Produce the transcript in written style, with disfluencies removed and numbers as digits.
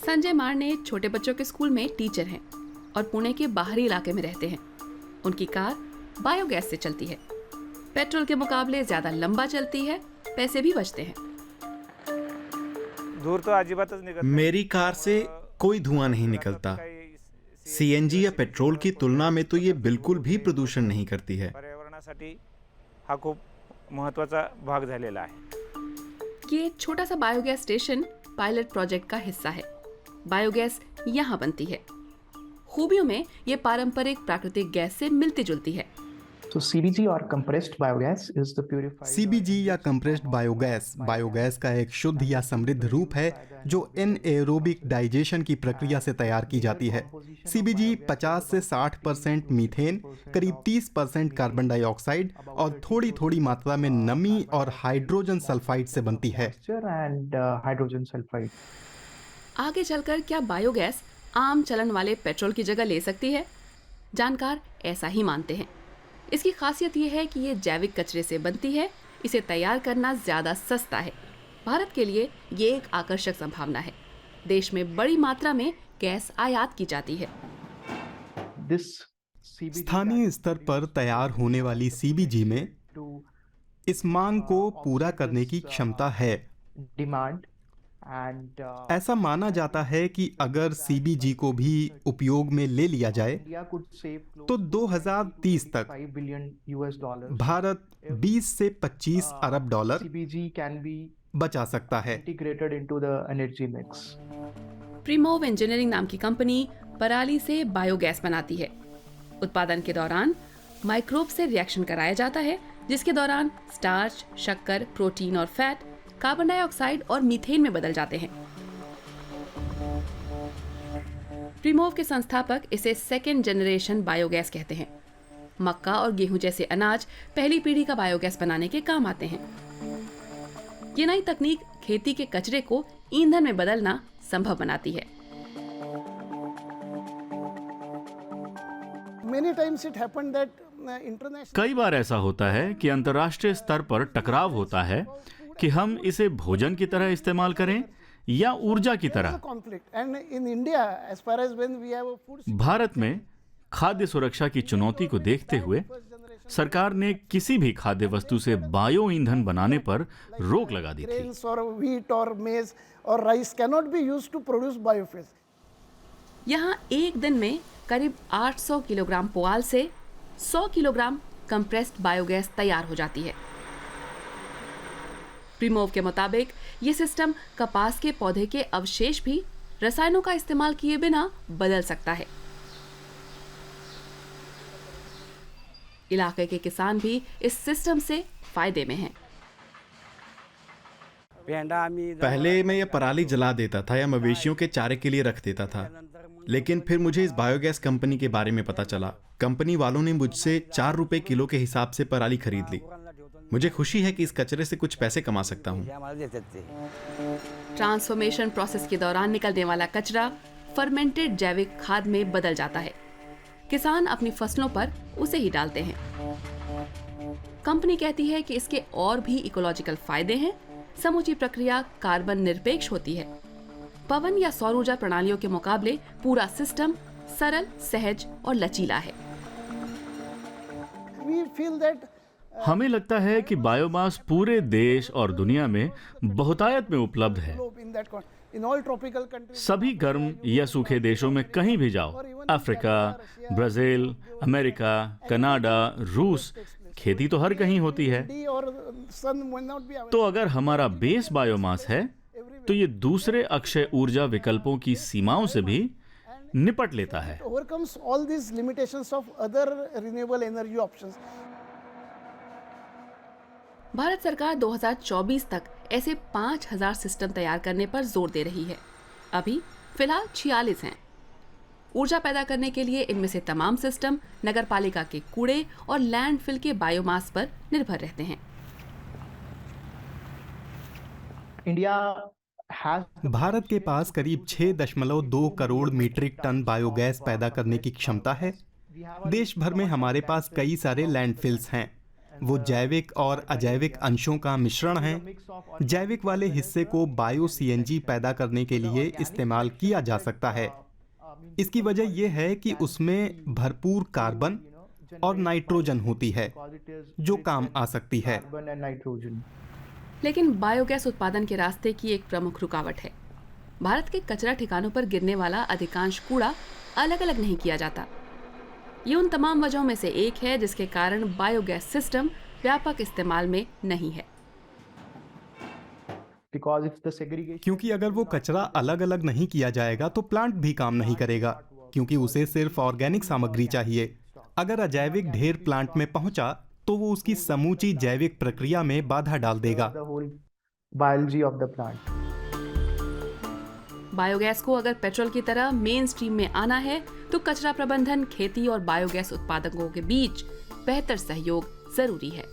संजय मारने छोटे बच्चों के स्कूल में टीचर हैं और पुणे के बाहरी इलाके में रहते हैं। उनकी कार बायोगैस से चलती है। पेट्रोल के मुकाबले ज्यादा लंबा चलती है, पैसे भी बचते हैं। दूर तो अजिबातच निघत नाही। मेरी कार से कोई धुआं नहीं निकलता। सीएनजी या पेट्रोल की तुलना में तो ये बिल्कुल भी प्रदूषण नहीं करती है। पर्यावरणासाठी हा खूप महत्त्वाचा भाग झालेला आहे। ये छोटा सा बायोगैस स्टेशन पायलट प्रोजेक्ट का हिस्सा है। बायोगैस यहाँ बनती है। खूबियों में ये पारंपरिक प्राकृतिक गैस से मिलती जुलती है। So CBG or compressed biogas is the purified CBG या कंप्रेस्ड बायोगैस बायोगैस का एक शुद्ध या समृद्ध रूप है जो एनएरोबिक डाइजेशन की प्रक्रिया से तैयार की जाती है। सीबीजी 50 से 60% मीथेन, करीब 30% कार्बन डाइऑक्साइड और थोड़ी थोड़ी मात्रा में नमी और हाइड्रोजन सल्फाइड से बनती है। and hydrogen sulfide. आगे चलकर क्या बायोगैस आम चलन वाले पेट्रोल की जगह ले सकती है? जानकार ऐसा ही मानते हैं। इसकी खासियत ये है कि ये जैविक कचरे से बनती है। इसे तैयार करना ज्यादा सस्ता है। भारत के लिए ये एक आकर्षक संभावना है। देश में बड़ी मात्रा में गैस आयात की जाती है। This CBG स्थानीय स्तर पर तैयार होने वाली सीबीजी में to इस मांग को पूरा करने की क्षमता है। demand and ऐसा माना जाता है कि अगर सीबीजी को भी उपयोग में ले लिया जाए India could save close तो 2030 तक $5 billion US. भारत 20 से 25 अरब डॉलर CBG can be बचा सकता है। integrated into the energy mix. Premove engineering नाम की कंपनी पराली से बायोगैस बनाती है। उत्पादन के दौरान माइक्रोब से रिएक्शन कराया जाता है, जिसके दौरान स्टार्च, शक्कर, प्रोटीन और फैट कार्बन डाइऑक्साइड और मीथेन में बदल जाते हैं। प्रीमोव के संस्थापक इसे सेकेंड जनरेशन बायोगैस कहते हैं। मक्का और गेहूं जैसे अनाज पहली पीढ़ी का बायोगैस बनाने के काम आते हैं। ये नई तकनीक खेती के कचरे को ईंधन में बदलना संभव बनाती है। कई बार ऐसा होता है कि अंतर्राष्ट्रीय स्तर पर टकराव होता है कि हम इसे भोजन की तरह इस्तेमाल करें या ऊर्जा की तरह। भारत में खाद्य सुरक्षा की चुनौती को देखते हुए सरकार ने किसी भी खाद्य वस्तु से बायो ईंधन बनाने पर रोक लगा दी थी। यहाँ एक दिन में करीब 800 किलोग्राम पुआल से 100 किलोग्राम कंप्रेस्ड बायोगैस तैयार हो जाती है। प्रीमोव के मुताबिक ये सिस्टम कपास के पौधे के अवशेष भी रसायनों का इस्तेमाल किए बिना बदल सकता है। इलाके के किसान भी इस सिस्टम से फायदे में हैं। पहले मैं ये पराली जला देता था या मवेशियों के चारे के लिए रख देता था, लेकिन फिर मुझे इस बायोगैस कंपनी के बारे में पता चला। कंपनी वालों ने मुझसे 4 रुपए किलो के हिसाब से पराली खरीद ली। मुझे खुशी है कि इस कचरे से कुछ पैसे कमा सकता हूँ। ट्रांसफॉर्मेशन प्रोसेस के दौरान निकलने वाला कचरा फर्मेंटेड जैविक खाद में बदल जाता है। किसान अपनी फसलों पर उसे ही डालते हैं। कंपनी कहती है कि इसके और भी इकोलॉजिकल फायदे हैं। समूची प्रक्रिया कार्बन निरपेक्ष होती है। पवन या सौर ऊर्जा प्रणालियों के मुकाबले पूरा सिस्टम सरल, सहज और लचीला है। हमें लगता है कि बायोमास पूरे देश और दुनिया में बहुतायत में उपलब्ध है। सभी गर्म या सूखे देशों में कहीं भी जाओ, अफ्रीका, ब्राजील, अमेरिका, कनाडा, रूस, खेती तो हर कहीं होती है। तो अगर हमारा बेस बायोमास है तो ये दूसरे अक्षय ऊर्जा विकल्पों की सीमाओं से भी निपट लेता है। भारत सरकार 2024 तक ऐसे 5000 सिस्टम तैयार करने पर जोर दे रही है। अभी फिलहाल 46 हैं। ऊर्जा पैदा करने के लिए इनमें से तमाम सिस्टम नगरपालिका के कूड़े और लैंडफिल के बायोमास पर निर्भर रहते हैं। भारत के पास करीब 6.2 करोड़ मीट्रिक टन बायोगैस पैदा करने की क्षमता है। देश भर में हमारे पास कई सारे लैंडफिल्स हैं। वो जैविक और अजैविक अंशों का मिश्रण हैं। जैविक वाले हिस्से को बायो सीएनजी पैदा करने के लिए इस्तेमाल किया जा सकता है। इसकी वजह यह है कि उसमें भरपूर कार्बन और नाइट्रोजन होती है जो काम आ सकती है। Carbon and nitrogen. लेकिन बायोगैस उत्पादन के रास्ते की एक प्रमुख रुकावट है। भारत के कचरा ठिकानों पर गिरने वाला अधिकांश कूड़ा अलग अलग नहीं किया जाता। ये उन तमाम वजहों में से एक है जिसके कारण बायोगैस सिस्टम व्यापक इस्तेमाल में नहीं है। Because if the segregation क्योंकि अगर वो कचरा अलग अलग नहीं किया जाएगा तो प्लांट भी काम नहीं करेगा, क्योंकि उसे सिर्फ ऑर्गेनिक सामग्री चाहिए। अगर अजैविक ढेर प्लांट में पहुंचा तो वो उसकी समूची जैविक प्रक्रिया में बाधा डाल देगा। the whole biology of the plant. Biogas को अगर पेट्रोल की तरह मेन स्ट्रीम में आना है तो कचरा प्रबंधन, खेती और बायोगैस उत्पादकों के बीच बेहतर सहयोग जरूरी है।